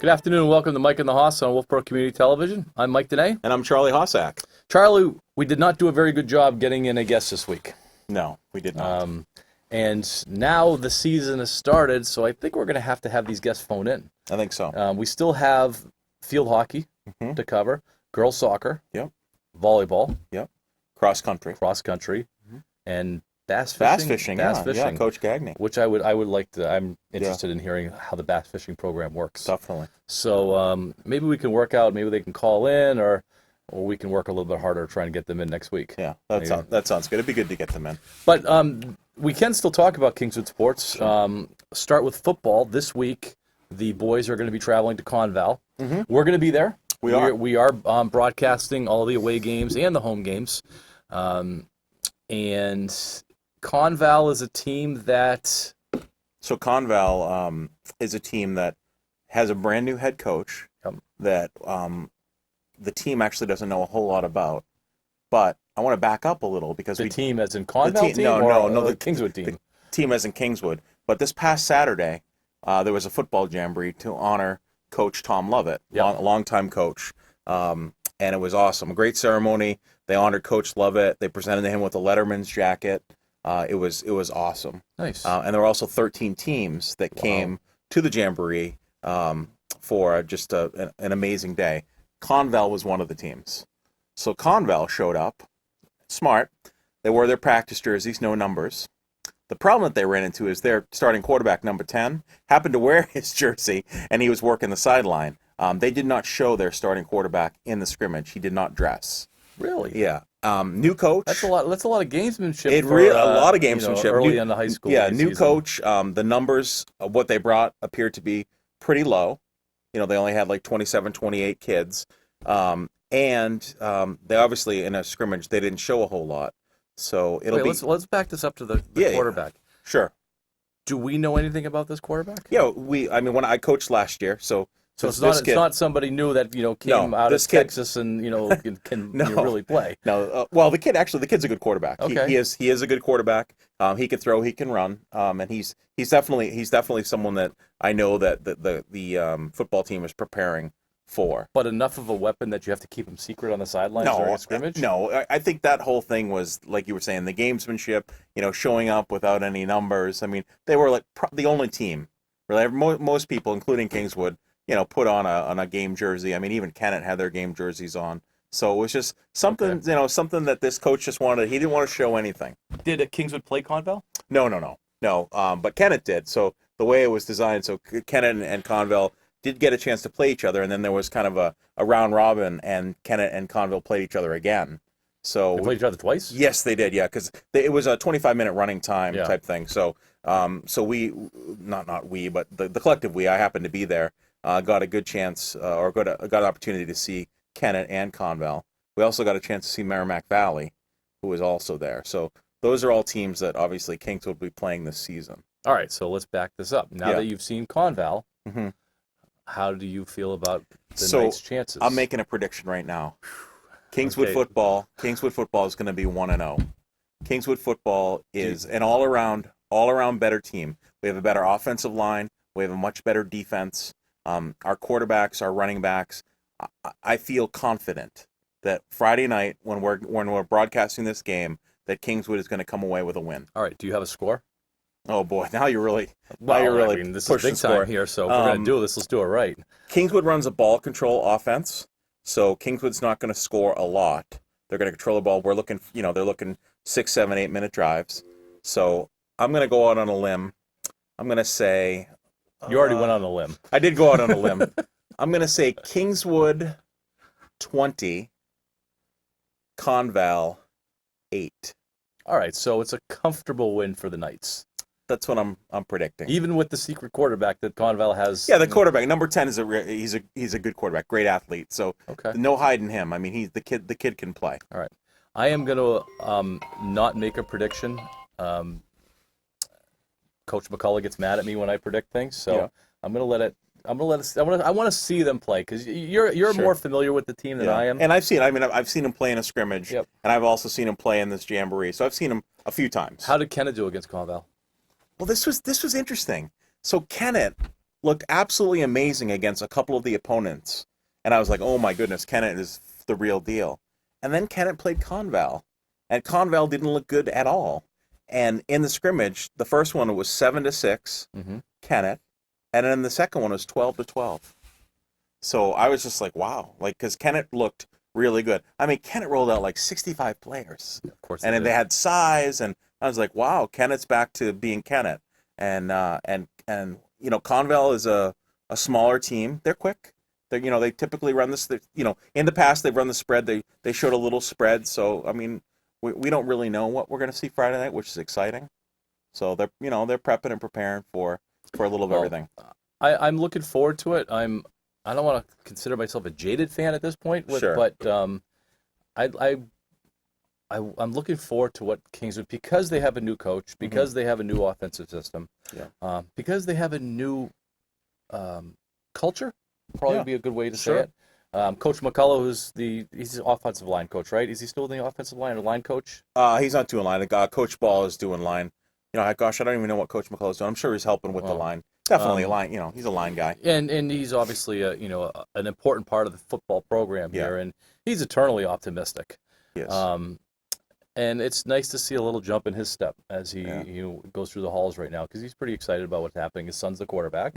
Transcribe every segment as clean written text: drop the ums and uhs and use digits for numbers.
Good afternoon and welcome to Mike and the Hoss on Wolfeboro Community Television. I'm Mike Danais. And I'm Charlie Hossack. Charlie, we did not do a very good job getting in a guest this week. No, we did not. And now the season has started, so I think we're going to have these guests phone in. I think so. We still have field hockey to cover, girls soccer, volleyball, cross country, and bass fishing. Bass fishing. Coach Gagney. Which I would like to. I'm interested in hearing how the bass fishing program works. Definitely. So maybe we can work out. Maybe they can call in, or we can work a little bit harder trying to get them in next week. Yeah, that sounds good. It'd be good to get them in. But we can still talk about Kingswood sports. Start with football this week. The boys are going to be traveling to Conval. We're going to be there. We are broadcasting all the away games and the home games. And Conval is a team that... So Conval is a team that has a brand new head coach that the team actually doesn't know a whole lot about. But I want to back up a little because the team as in Conval team? No, the Kingswood team. The team as in Kingswood. But this past Saturday, there was a football jamboree to honor Coach Tom Lovett, a longtime coach. And it was awesome. A great ceremony. They honored Coach Lovett. They presented him with a Letterman's jacket. It was awesome. Nice. And there were also 13 teams that came to the jamboree for just an amazing day. Conval was one of the teams. So Conval showed up, smart. They wore their practice jerseys, no numbers. The problem that they ran into is their starting quarterback, number 10, happened to wear his jersey, and he was working the sideline. They did not show their starting quarterback in the scrimmage. He did not dress. Really? Yeah. New coach. That's a lot of gamesmanship. A lot of gamesmanship early in the high school. Yeah, new season. coach. The numbers of what they brought appeared to be pretty low. They only had like 27, 28 kids. And they obviously, in a scrimmage, they didn't show a whole lot. So let's back this up to the quarterback. Yeah. Sure. Do we know anything about this quarterback? Yeah, when I coached last year, so it's not somebody new that came out of Texas and can really play. No, well the kid's a good quarterback. Okay. He is a good quarterback. He can throw, he can run, and he's definitely someone that I know that the football team is preparing for. But enough of a weapon that you have to keep him secret on the sidelines during a scrimmage? No, I think that whole thing was, like you were saying, the gamesmanship, showing up without any numbers. I mean, they were like the only team. Really, most people, including Kingswood, put on a game jersey. I mean, even Kennett had their game jerseys on. So it was just something, something that this coach just wanted. He didn't want to show anything. Did Kingswood play Conval? No. But Kennett did. So the way it was designed, so Kennett and Conval did get a chance to play each other, and then there was kind of a round robin, and Kennett and Conval played each other again. So they played each other twice? Yes, they did. Yeah, because it was a 25-minute running time type thing. So we, not we, but the collective we, I happened to be there. Got a good chance, or got an opportunity to see Kennett and Conval. We also got a chance to see Merrimack Valley, who was also there. So those are all teams that obviously Kingswood will be playing this season. All right, so let's back this up. Now that you've seen Conval, how do you feel about the Knights' chances? I'm making a prediction right now. Kingswood football is going to be 1-0. Kingswood football is an all-around better team. We have a better offensive line. We have a much better defense. Our quarterbacks, our running backs. I feel confident that Friday night, when we're broadcasting this game, that Kingswood is going to come away with a win. All right. Do you have a score? Oh boy! Now you're really this is big time here. So if we're going to do this, let's do it right. Kingswood runs a ball control offense, so Kingswood's not going to score a lot. They're going to control the ball. We're looking, they're looking 6, 7, 8 minute drives. So I'm going to go out on a limb. I'm going to say. You already went on a limb. I did go out on a limb. I'm going to say Kingswood 20, Conval 8. All right, so it's a comfortable win for the Knights. That's what I'm predicting. Even with the secret quarterback that Conval has. Yeah, the quarterback, number 10 he's a good quarterback, great athlete. So no hiding him. I mean, the kid can play. All right, I am going to not make a prediction. Coach McCullough gets mad at me when I predict things, so I'm going to let it. I want to see them play because you're more familiar with the team than I am. And I've seen him play in a scrimmage, and I've also seen him play in this jamboree. So I've seen him a few times. How did Kennett do against Conval? Well, this was interesting. So Kennett looked absolutely amazing against a couple of the opponents. And I was like, oh my goodness, Kennett is the real deal. And then Kennett played Conval, and Conval didn't look good at all. And in the scrimmage, the first one was 7-6, Kennett, and then the second one was 12-12. So I was just like, wow, like, because Kennett looked really good. I mean, Kennett rolled out like 65 players, Of course, and then they had size, and I was like, wow, Kennett's back to being Kennett. And you know, Conval is a smaller team. They're quick. They typically run this. In the past they've run the spread. They showed a little spread. So I mean, we don't really know what we're going to see Friday night, which is exciting. So they're prepping and preparing for a little of everything. I'm looking forward to it. I don't want to consider myself a jaded fan at this point, Sure. but I'm looking forward to what Kingswood, because they have a new coach, because they have a new offensive system, because they have a new culture. Probably be a good way to say it. Coach McCullough, he's the offensive line coach, right? Is he still the offensive line or line coach? He's not doing line. Coach Ball is doing line. Gosh, I don't even know what Coach McCullough's doing. I'm sure he's helping with the line. Definitely a line. He's a line guy. And he's obviously an important part of the football program here, and he's eternally optimistic. Yes. And it's nice to see a little jump in his step as he goes through the halls right now, because he's pretty excited about what's happening. His son's the quarterback.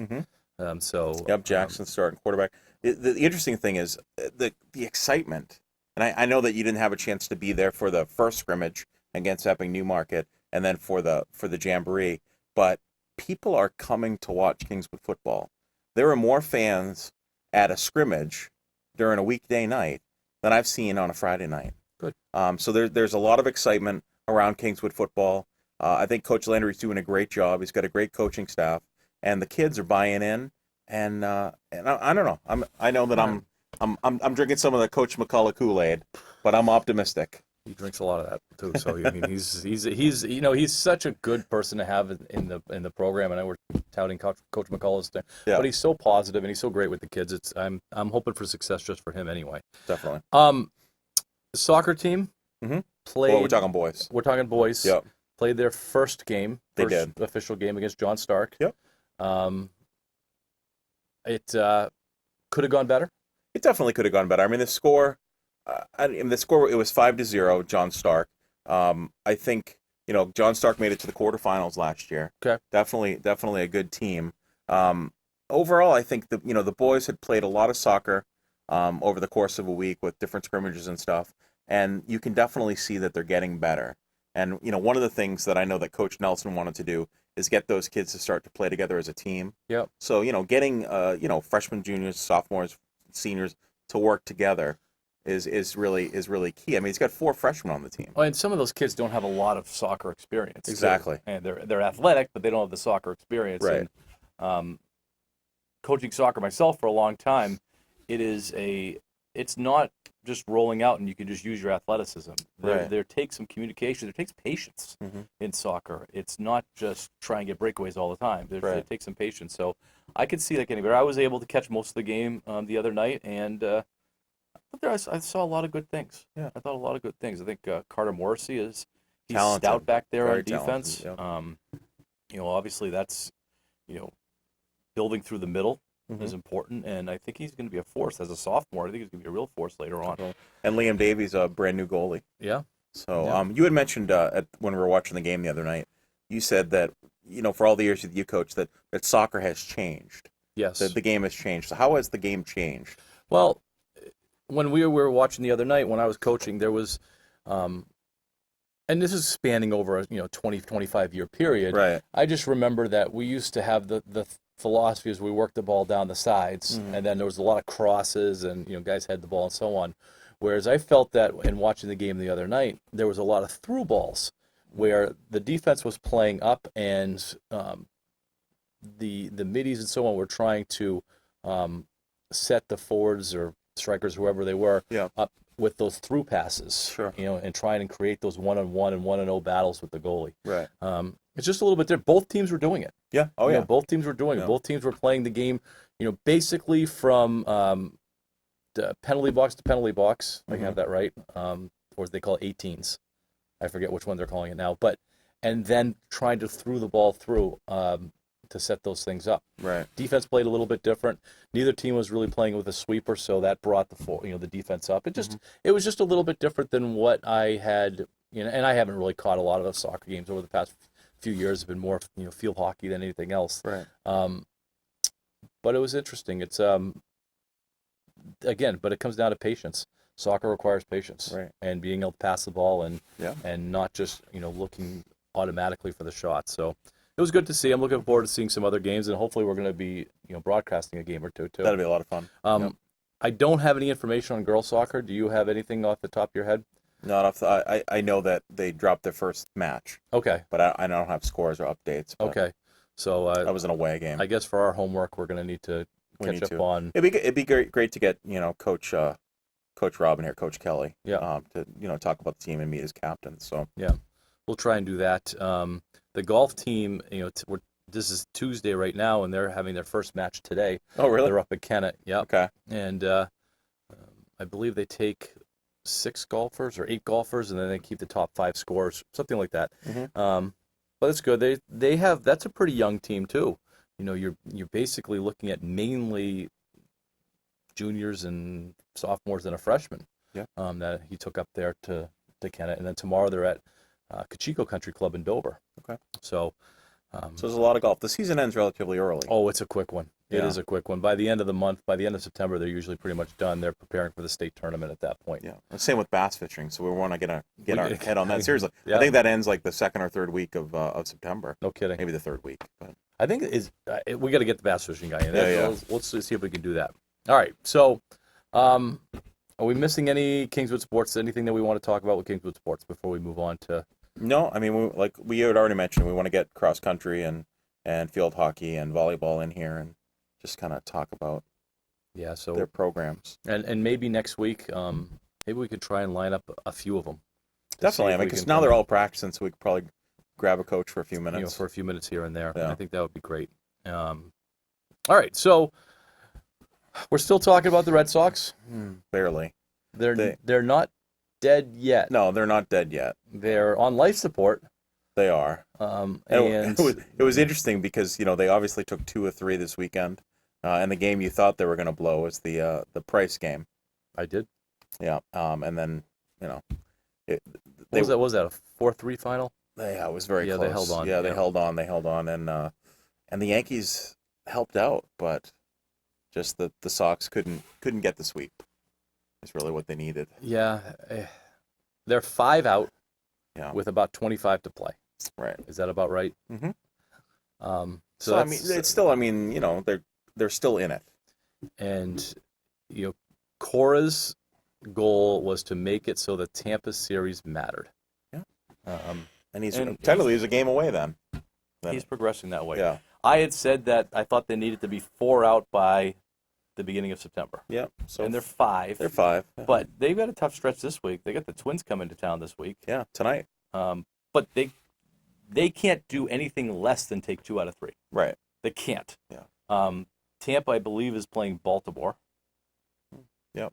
Jackson's starting quarterback. The interesting thing is the excitement, and I know that you didn't have a chance to be there for the first scrimmage against Epping Newmarket, and then for the Jamboree, but people are coming to watch Kingswood football. There are more fans at a scrimmage during a weekday night than I've seen on a Friday night. Good. So there's a lot of excitement around Kingswood football. I think Coach Landry's doing a great job. He's got a great coaching staff, and the kids are buying in. And I don't know. I know that I'm drinking some of the Coach McCullough Kool-Aid, but I'm optimistic. He drinks a lot of that too. So I mean, he's such a good person to have in the program. And I know we're touting Coach McCullough's thing, but he's so positive and he's so great with the kids. I'm hoping for success just for him anyway. Definitely. Soccer team played. Well, we're talking boys. We're talking boys. Yep. Played their first game. They first did. Official game against John Stark. Yep. It could have gone better. It definitely could have gone better. I mean, the score. It was 5-0. John Stark. I think John Stark made it to the quarterfinals last year. Okay. Definitely a good team. Overall, I think the boys had played a lot of soccer over the course of a week with different scrimmages and stuff, and you can definitely see that they're getting better. And one of the things that I know that Coach Nelson wanted to do is get those kids to start to play together as a team. Yep. So getting freshmen, juniors, sophomores, seniors to work together is really key. I mean, he's got 4 freshmen on the team. Oh, and some of those kids don't have a lot of soccer experience. Exactly. And they're athletic, but they don't have the soccer experience. Right. And, coaching soccer myself for a long time, it's not just rolling out and you can just use your athleticism. There takes some communication. There takes patience in soccer. It's not just try and get breakaways all the time. It takes some patience. So I could see that getting better. I was able to catch most of the game the other night, and I saw a lot of good things. Yeah. I thought a lot of good things. I think Carter Morrissey he's talented. stout back there Very on defense. Talented, obviously that's building through the middle is important, and I think he's going to be a force as a sophomore. I think he's going to be a real force later on. And Liam Davies, a brand new goalie. Yeah. So you had mentioned when we were watching the game the other night, you said that for all the years that you coached that soccer has changed. Yes. The game has changed. So how has the game changed? Well, when we were watching the other night, when I was coaching, there was, and this is spanning over a 20, 25-year period. Right. I just remember that we used to have the philosophy is we worked the ball down the sides, and then there was a lot of crosses, and guys had the ball and so on. Whereas I felt that in watching the game the other night, there was a lot of through balls where the defense was playing up, and the middies and so on were trying to set the forwards or strikers, whoever they were, up with those through passes. Sure. And trying to create those 1-on-1 and 1-0 battles with the goalie. Right. It's just a little bit there. Both teams were doing it. Yeah. Oh, yeah. Both teams were doing it. Both teams were playing the game, basically from the penalty box to penalty box. I have that right. Or they call it 18s. I forget which one they're calling it now. And then trying to throw the ball through. set those things up. Right. Defense played a little bit different. Neither team was really playing with a sweeper, so that brought the defense up. It was just a little bit different than what I had, and I haven't really caught a lot of those soccer games over the past few years. It's been more field hockey than anything else. Right. But it was interesting. It's again, but it comes down to patience. Soccer requires patience, right, and being able to pass the ball and not just looking automatically for the shot. So it was good to see. I'm looking forward to seeing some other games, and hopefully we're going to be broadcasting a game or two too. That'll be a lot of fun. I don't have any information on girls soccer. Do you have anything off the top of your head? Not off the. I know that they dropped their first match. Okay. But I don't have scores or updates. Okay. So that was an away game. I guess for our homework, we're going to need to catch up on. It'd be great to get Coach Robin here, Coach Kelly. Yeah. To talk about the team and meet as captain. So yeah, we'll try and do that. The golf team, this is Tuesday right now, and they're having their first match today. Oh, really? They're up at Kennett. Yeah. Okay. And I believe they take 6 golfers or 8 golfers, and then they keep the top 5 scorers, something like that. Mm-hmm. But it's good. They have, that's a pretty young team too. You're basically looking at mainly juniors and sophomores and a freshman. Yeah. That he took up there to Kennett, and then tomorrow they're at Kachiko Country Club in Dover. Okay. So there's a lot of golf. The season ends relatively early. Oh, it's a quick one. It is a quick one. By the end of the month, by the end of September, they're usually pretty much done. They're preparing for the state tournament at that point. Yeah. Same with bass fishing. So we want to get our head on that seriously. Yeah. I think that ends like the 2nd or 3rd week of September. No kidding. Maybe the 3rd week. But I think we got to get the bass fishing guy in. Yeah. Let's see if we can do that. All right. So, are we missing any Kingswood Sports? Anything that we want to talk about with Kingswood Sports before we move on to? No. I mean, we had already mentioned, we want to get cross country and field hockey and volleyball in here and just kind of talk about their programs. And maybe next week, maybe we could try and line up a few of them. Definitely, because now they're all practicing, so we could probably grab a coach for a few minutes. For a few minutes here and there. Yeah. I think that would be great. All right, so we're still talking about the Red Sox. Barely. They're not dead yet. No, they're not dead yet. They're on life support. They are. And it was interesting because they obviously took 2 or 3 this weekend, and the game you thought they were going to blow was the Price game. I did. Yeah. And then was that a 4-3 final? Yeah, it was very close. They held on. Yeah, they held on, and the Yankees helped out, but just the Sox couldn't get the sweep. Is really what they needed. Yeah, they're 5 out. Yeah. With about 25 to play. Right. Is that about right? Mm-hmm. So I mean, it's still. I mean, they're still in it. And Cora's goal was to make it so the Tampa series mattered. Yeah. And technically he's a game away then. He's progressing that way. Yeah. I had said that I thought they needed to be 4 out by the beginning of September. Yeah. So and they're 5. They're 5. Yeah. But they've got a tough stretch this week. They got the Twins coming to town this week. Yeah, tonight. But they can't do anything less than take 2 out of 3. Right. They can't. Yeah. Tampa, I believe, is playing Baltimore. Yep.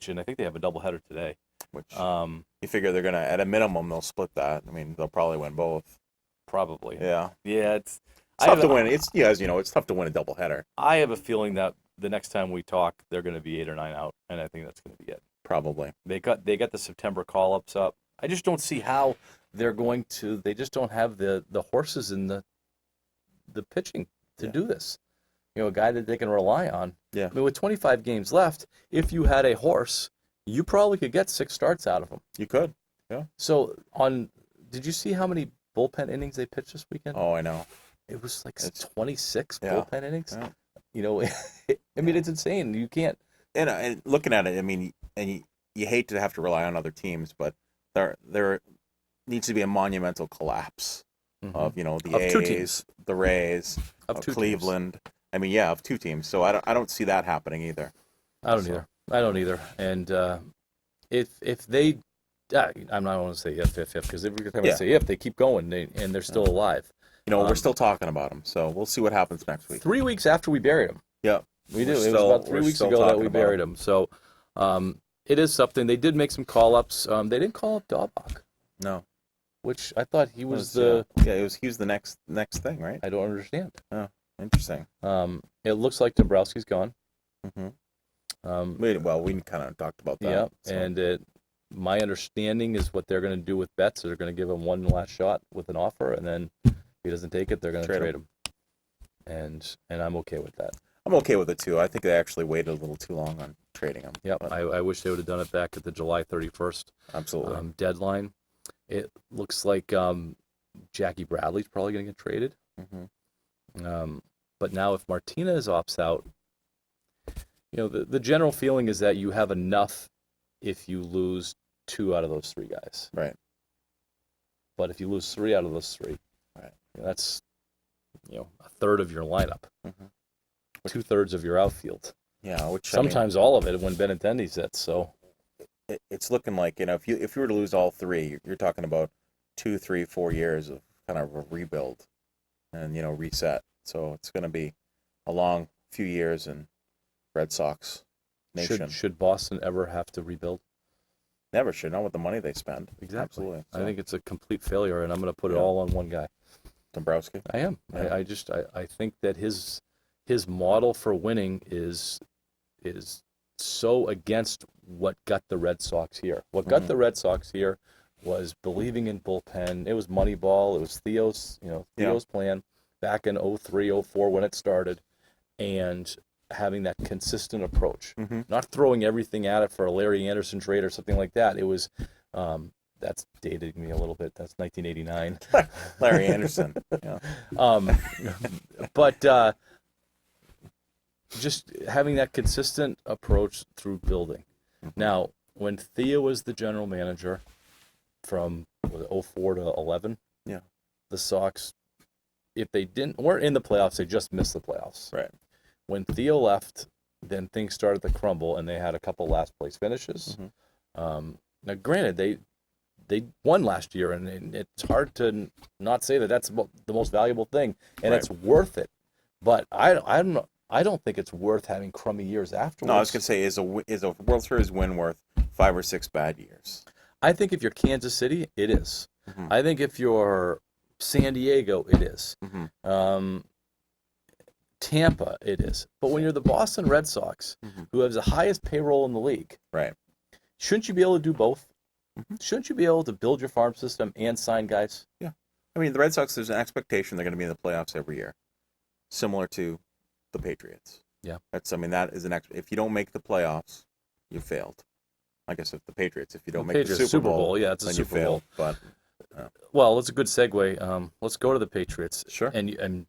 And I think they have a doubleheader today. Which you figure they're gonna, at a minimum, they'll split that. I mean, they'll probably win both. Probably. Yeah. Yeah, it's tough to win. It's it's tough to win a doubleheader. I have a feeling that the next time we talk, they're going to be 8 or 9 out, and I think that's going to be it. Probably. They got the September call-ups up. I just don't see how they're going to. They just don't have the horses in the pitching to do this. A guy that they can rely on. Yeah. I mean, with 25 games left, if you had a horse, you probably could get 6 starts out of him. You could. Yeah. So did you see how many bullpen innings they pitched this weekend? Oh, I know. It was like 26 yeah. bullpen innings. Yeah. I mean, it's insane. You can't. And looking at it, I mean, and you hate to have to rely on other teams, but there needs to be a monumental collapse of the of A's, 2 teams. the Rays, Of 2 Cleveland. teams. I mean, of 2 teams. So I don't see that happening either. I don't either. And if they, I'm not going to say if because every time I say if, they keep going and they're still alive. We're still talking about them, so we'll see what happens next week. 3 weeks after we buried them. Yeah. We do. It was about 3 weeks ago that we buried him. So it is something. They did make some call-ups. They didn't call up Daubach. No. Which I thought he was he was the next thing, right? I don't understand. Oh. Interesting. It looks like Dombrowski's gone. We kind of talked about that. Yeah, so. And my understanding is what they're going to do with Betts. They're going to give him one last shot with an offer, and then if he doesn't take it, they're going to trade him. And I'm okay with that. I'm okay with it too. I think they actually waited a little too long on trading him. Yeah, I wish they would have done it back at the July 31st deadline. It looks like Jackie Bradley's probably going to get traded. But now if Martinez opts out, the general feeling is that you have enough if you lose 2 out of those 3 guys. Right. But if you lose 3 out of those 3, right, that's a third of your lineup, 2/3 of your outfield. Yeah, which sometimes all of it when Benintendi's hits. So it's looking like if you were to lose all 3, you're talking about 2, 3, 4 years of kind of a rebuild and reset. So it's going to be a long few years in Red Sox nation. Should Boston ever have to rebuild? Never should. Not with the money they spend. Exactly. Absolutely. So. I think it's a complete failure, and I'm going to put it all on one guy. Dombrowski. I am. Yeah. I think that his model for winning is so against what got the Red Sox here. What got the Red Sox here was believing in bullpen. It was Moneyball. It was Theo's plan back in 03, 04 when it started, and having that consistent approach, not throwing everything at it for a Larry Anderson trade or something like that. It was, that's dated me a little bit. That's 1989. Larry Anderson. Yeah. But just having that consistent approach through building. Now, when Theo was the general manager from 04 to 11, the Sox, if they weren't in the playoffs, they just missed the playoffs. Right. When Theo left, then things started to crumble, and they had a couple last place finishes. Now, granted, they won last year, and it's hard to not say that that's the most valuable thing, and it's worth it. But I don't think it's worth having crummy years afterwards. No, I was gonna say, is a World Series win worth 5 or 6 bad years? I think if you're Kansas City, it is. I think if you're San Diego, it is. Tampa, it is. But when you're the Boston Red Sox, who has the highest payroll in the league, right? Shouldn't you be able to do both? Shouldn't you be able to build your farm system and sign guys? Yeah. I mean, the Red Sox, there's an expectation they're going to be in the playoffs every year, similar to the Patriots. Yeah. That is if you don't make the playoffs, you failed. I guess if you don't make the Super Bowl, it's a Super Bowl. But well, that's a good segue. Let's go to the Patriots. Sure. And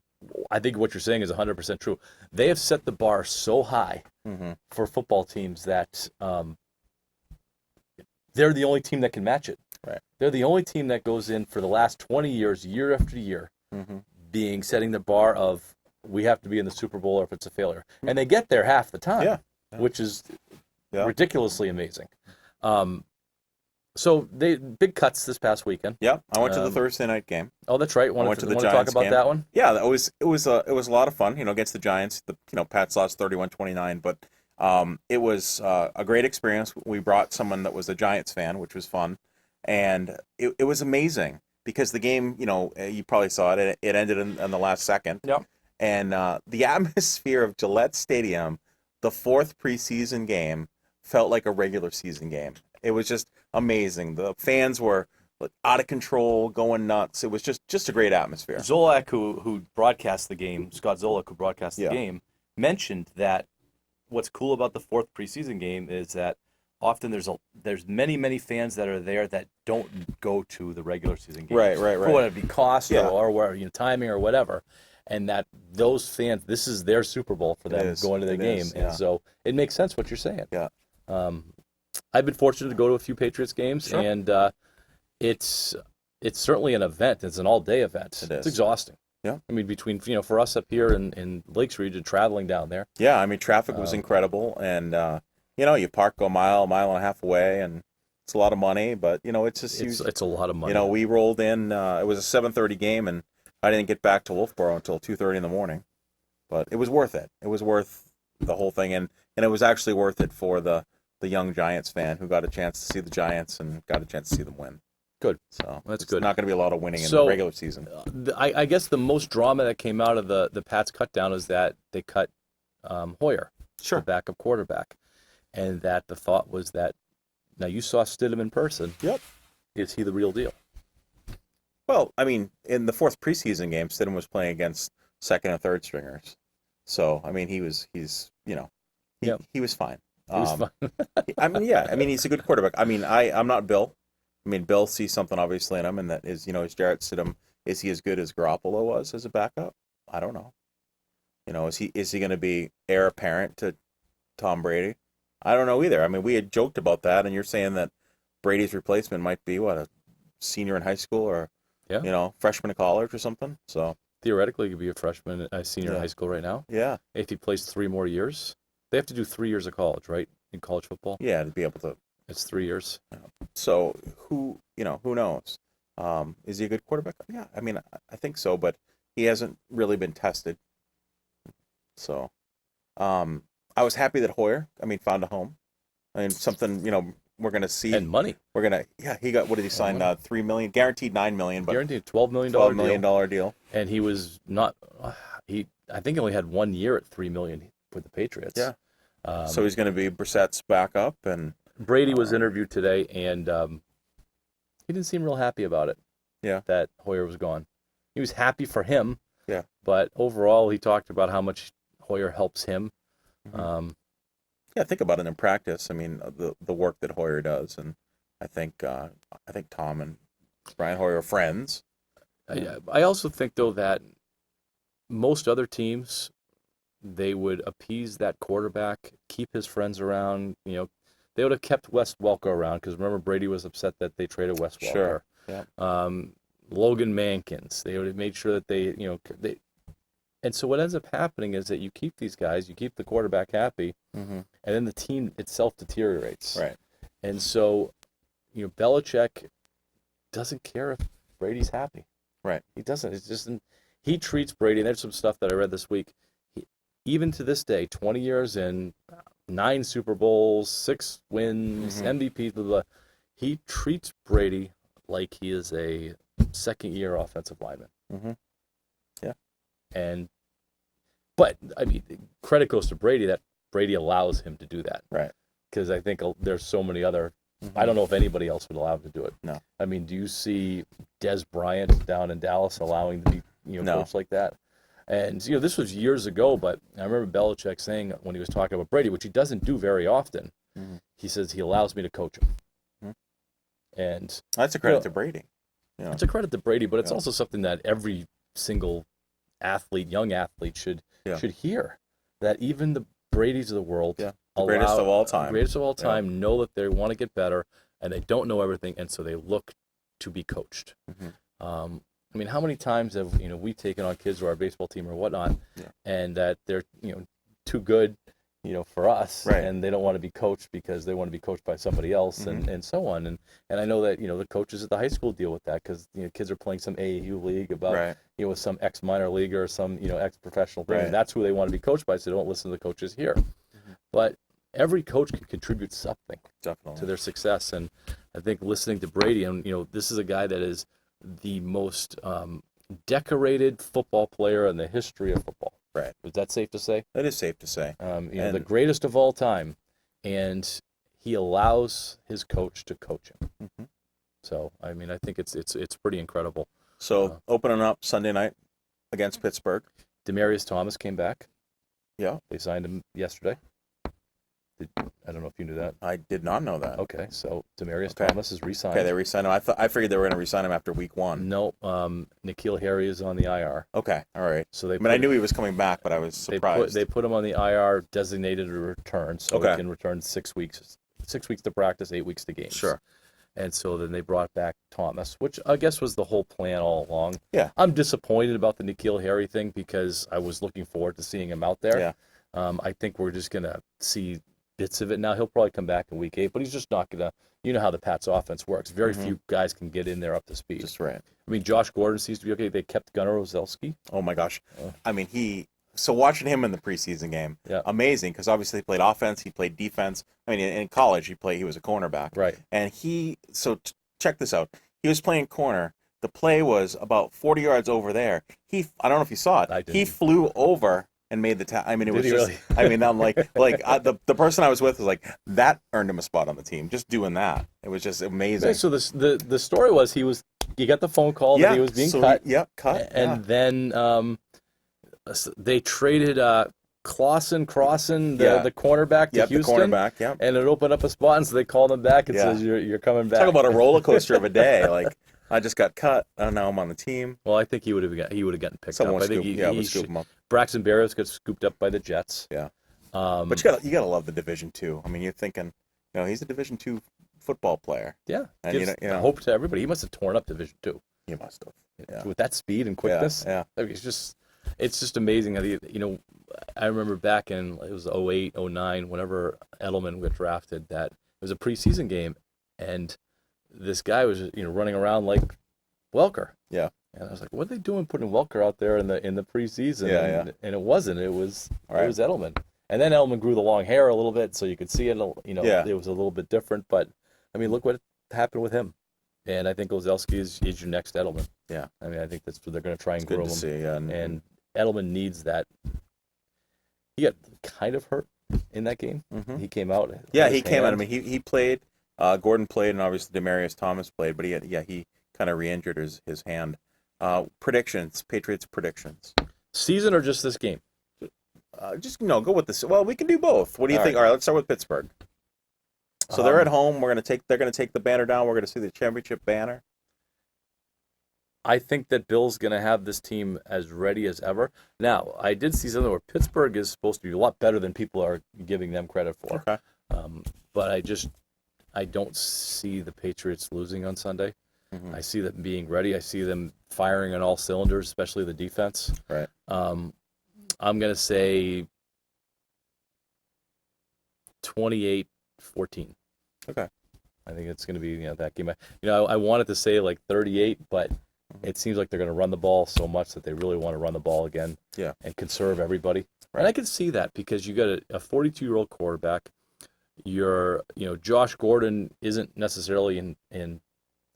I think what you're saying is 100% true. They have set the bar so high for football teams that they're the only team that can match it. Right. They're the only team that goes in for the last 20 years, year after year, setting the bar of we have to be in the Super Bowl or if it's a failure. And they get there half the time, which is ridiculously amazing. So they big cuts this past weekend. Yeah, I went to the Thursday night game. Oh, that's right. I went to the want Giants to talk about game. that one? Yeah, it was a lot of fun. Against the Giants. Pats lost 31-29, but it was a great experience. We brought someone that was a Giants fan, which was fun, and it was amazing because the game, you probably saw it. It ended in the last second. Yep. And the atmosphere of Gillette Stadium, the 4th preseason game, felt like a regular season game. It was just amazing. The fans were out of control, going nuts. It was just a great atmosphere. Zolak, who broadcast the game, Scott Zolak, who broadcast the game, mentioned that what's cool about the 4th preseason game is that often there's many fans that are there that don't go to the regular season games. Right. For whether it be cost or where timing or whatever. And that those fans, this is their Super Bowl for them going to the game. And so it makes sense what you're saying. Yeah. I've been fortunate to go to a few Patriots games, and it's certainly an event. It's an all-day event. It is. It's exhausting. Yeah. I mean, between, for us up here in Lakes region, traveling down there. Yeah, I mean, traffic was incredible, and, you park a mile and a half away, and it's a lot of money, but, it's just... It's a lot of money. We rolled in, it was a 7:30 game, and I didn't get back to Wolfeboro until 2:30 in the morning, but it was worth it. It was worth the whole thing, and it was actually worth it for the young Giants fan who got a chance to see the Giants and got a chance to see them win. Good. So That's it's good. not going to be a lot of winning in the regular season. I guess the most drama that came out of the Pats cut down is that they cut Hoyer, the backup quarterback, and that the thought was that now you saw Stidham in person. Yep. Is he the real deal? Well, I mean, in the fourth preseason game, Stidham was playing against second and third stringers. So, I mean, he was fine. He was fine. I mean, he's a good quarterback. I mean, I'm not Bill. I mean, Bill sees something obviously in him, and that is, is Jarrett Stidham, is he as good as Garoppolo was as a backup? I don't know. Is he going to be heir apparent to Tom Brady? I don't know either. I mean, we had joked about that, and you're saying that Brady's replacement might be a senior in high school or freshman in college or something. So theoretically, he could be a senior in high school right now. Yeah. If he plays 3 more years, they have to do 3 years of college, right? In college football. Yeah, to be able to. It's 3 years. So who knows? Is he a good quarterback? Yeah, I mean, I think so, but he hasn't really been tested. So, I was happy that Hoyer, found a home. I mean, something, we're going to see. And money. He got, what did he sign? $3 million, guaranteed $9 million, but guaranteed $12 million deal. And he was not, I think he only had 1 year at $3 million with the Patriots. Yeah. So he's going to be Brissett's backup, and Brady was interviewed today, and he didn't seem real happy about it. Yeah. That Hoyer was gone. He was happy for him. Yeah. But overall, he talked about how much Hoyer helps him. Mm-hmm. Think about it in practice. I mean, the work that Hoyer does, and I think Tom and Brian Hoyer are friends. I also think, though, that most other teams, they would appease that quarterback, keep his friends around. They would have kept Wes Welker around, because remember, Brady was upset that they traded Wes Welker. Sure. Yeah. Logan Mankins. They would have made sure that they. And so what ends up happening is that you keep these guys, you keep the quarterback happy, and then the team itself deteriorates. Right. And so, Belichick doesn't care if Brady's happy. Right. He doesn't. It's just he treats Brady. And there's some stuff that I read this week. Even to this day, 20 years in, 9 Super Bowls, 6 wins, MVP, blah, blah, he treats Brady like he is a second-year offensive lineman. Mm-hmm. Yeah. But I mean, credit goes to Brady that Brady allows him to do that. Right. Because I think there's so many other. I don't know if anybody else would allow him to do it. No. I mean, do you see Des Bryant down in Dallas allowing to be coached like that? And this was years ago, but I remember Belichick saying when he was talking about Brady, which he doesn't do very often, he says he allows me to coach him. And that's a credit to Brady. It's a credit to Brady, but it's also something that every single young athlete should hear, that even the Bradys of the world, the greatest of all time, know that they want to get better and they don't know everything, and so they look to be coached. I mean, how many times have we taken on kids to our baseball team or whatnot, and that they're too good, for us, right, and they don't want to be coached because they want to be coached by somebody else, and so on. And I know that the coaches at the high school deal with that, because kids are playing some AAU league about with some ex minor league or some ex professional thing, and that's who they want to be coached by. So they don't listen to the coaches here. But every coach can contribute something to their success, and I think listening to Brady, and this is a guy that is the most decorated football player in the history of football. Right. Is that safe to say? That is safe to say. The greatest of all time, and he allows his coach to coach him. So, I mean, I think it's pretty incredible. So, opening up Sunday night against Pittsburgh. Demaryius Thomas came back. Yeah. They signed him yesterday. I don't know if you knew that. I did not know that. Okay, so Demaryius Thomas is re-signed. Okay, they re-signed him. I figured they were going to re-sign him after week 1. No, N'Keal Harry is on the IR. Okay, all right. So I know he was coming back, but I was surprised. They put him on the IR, designated to return, so he can return 6 weeks. 6 weeks to practice, 8 weeks to games. Sure. And so then they brought back Thomas, which I guess was the whole plan all along. Yeah. I'm disappointed about the N'Keal Harry thing because I was looking forward to seeing him out there. Yeah. I think we're just going to see bits of it now. He'll probably come back in week 8, but he's just not going to, how the Pats offense works. Very few guys can get in there up to speed. That's right. I mean, Josh Gordon seems to be okay. They kept Gunnar Roselski. Oh, my gosh. I mean, so watching him in the preseason game, amazing, because obviously he played offense, he played defense. I mean, in college, he was a cornerback. Right. And check this out. He was playing corner. The play was about 40 yards over there. I don't know if you saw it. I didn't. He flew over and made the tackle. I mean, it was Did he just. really? I mean, I'm the person I was with was like, that earned him a spot on the team. Just doing that, it was just amazing. So the story was he got the phone call that he was being cut. Cut. And then they traded Crossan, the cornerback to Houston. The cornerback, and it opened up a spot, and so they called him back and says you're coming back. Talk about a roller coaster of a day. Like, I just got cut. Oh, now I'm on the team. Well, I think he would have gotten picked Someone up. I think would scoop him up. Braxton Berrios got scooped up by the Jets. Yeah. But you gotta love the Division II. I mean, you're thinking, he's a Division II football player. Yeah. And Gives hope to everybody. He must have torn up Division II. He must have. Yeah. With that speed and quickness. Yeah. I mean, it's just amazing how I remember back in, it was 08, 09, whenever Edelman got drafted, that it was a preseason game, and this guy was running around like Welker. Yeah. And I was like, what are they doing putting Welker out there in the preseason? And it wasn't. It was Edelman. And then Edelman grew the long hair a little bit, so you could see it. It was a little bit different. But I mean, look what happened with him. And I think Olszewski is your next Edelman. Yeah. I mean, I think that's what they're going to try and Good groom to him. see. Yeah. And Edelman needs that. He got kind of hurt in that game. Mm-hmm. He came out. Yeah, he came out. I mean, he played. Gordon played, and obviously Demaryius Thomas played. But he kind of re-injured his hand. Predictions. Patriots predictions. Season or just this game? Go with this. Well, we can do both. What do you think? All right, let's start with Pittsburgh. So they're at home. They're gonna take the banner down. We're gonna see the championship banner. I think that Bill's going to have this team as ready as ever. Now, I did see something where Pittsburgh is supposed to be a lot better than people are giving them credit for. Okay. But I don't see the Patriots losing on Sunday. Mm-hmm. I see them being ready. I see them firing on all cylinders, especially the defense. Right. I'm going to say 28-14. Okay. I think it's going to be that game. I wanted to say like 38, but it seems like they're going to run the ball so much that they really want to run the ball again. Yeah. And conserve everybody. Right. And I can see that because you got a 42-year-old quarterback. Josh Gordon isn't necessarily in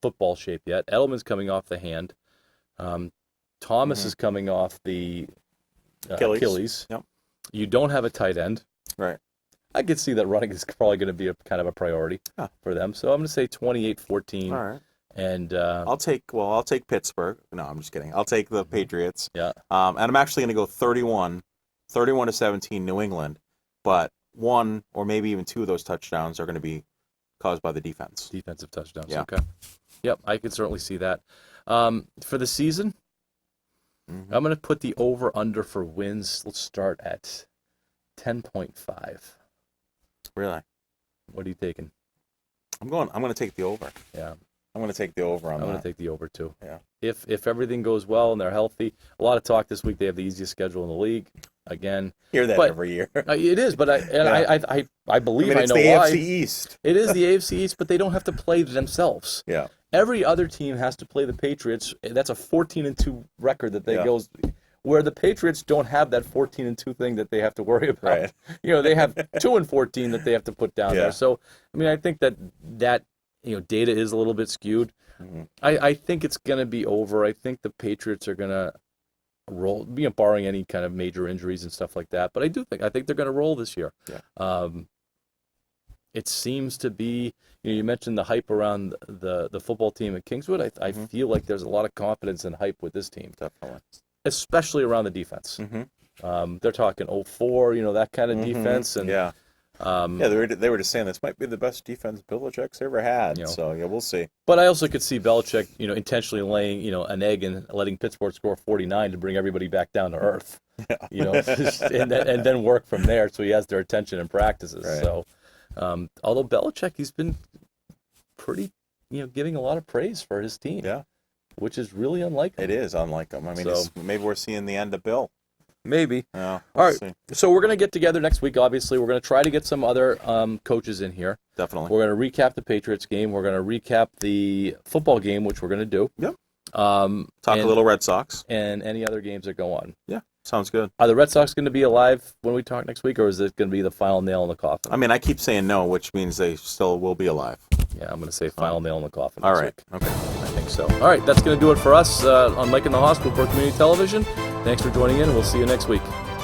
football shape yet. Edelman's coming off the hand. Thomas is coming off the Achilles. Yep. You don't have a tight end. Right. I could see that running is probably going to be a kind of a priority for them. So I'm going to say 28-14. All right. And I'll take Pittsburgh. No, I'm just kidding. I'll take the Patriots. Yeah. And I'm actually going to go 31-17 New England, but one or maybe even two of those touchdowns are going to be caused by the defense. Defensive touchdowns. Yeah. Okay. Yep, I can certainly see that. For the season, I'm going to put the over/under for wins. Let's start at 10.5. Really? What are you taking? I'm going to take the over. Yeah. I'm going to take the over on that. I'm going to take the over too. Yeah. If everything goes well and they're healthy, a lot of talk this week. They have the easiest schedule in the league. Again, hear that every year. It is, but I believe I know the why. AFC East. It is the AFC East, but they don't have to play themselves. Yeah. Every other team has to play the Patriots. That's a 14-2 record that goes. Where the Patriots don't have that 14-2 thing that they have to worry about. Right. They have 2-14 that they have to put down there. So, I mean, I think that data is a little bit skewed. Mm-hmm. I think it's going to be over. I think the Patriots are going to roll, barring any kind of major injuries and stuff like that. But I think they're going to roll this year. Yeah. It seems to be, you mentioned the hype around the football team at Kingswood. I feel like there's a lot of confidence and hype with this team. Definitely. Especially around the defense. Mm-hmm. They're talking 04, that kind of defense. And they were just saying this might be the best defense Belichick's ever had. So we'll see. But I also could see Belichick, intentionally laying, an egg and letting Pittsburgh score 49 to bring everybody back down to earth. Yeah. And then work from there so he has their attention in practices. Right. So, although Belichick, he's been pretty, giving a lot of praise for his team. Yeah. Which is really unlike him. It is unlike him. I mean, maybe we're seeing the end of Bill. Maybe. Yeah, all right. So we're going to get together next week, obviously. We're going to try to get some other coaches in here. Definitely. We're going to recap the Patriots game. We're going to recap the football game, which we're going to do. Yep. Talk a little Red Sox. And any other games that go on. Yeah, sounds good. Are the Red Sox going to be alive when we talk next week, or is it going to be the final nail in the coffin? I mean, I keep saying no, which means they still will be alive. Yeah, I'm going to say final nail in the coffin. All this right. week. Okay. I think so. All right, that's going to do it for us on Mike in the Hospital for Community Television. Thanks for joining in, and we'll see you next week.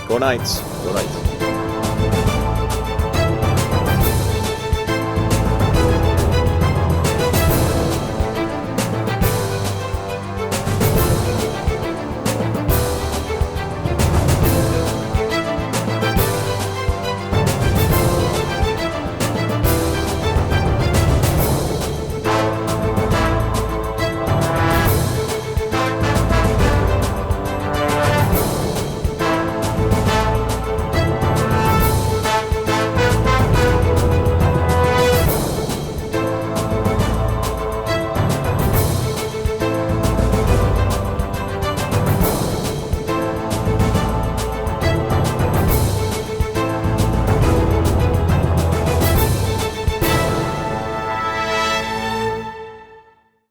Go Knights. Go Knights.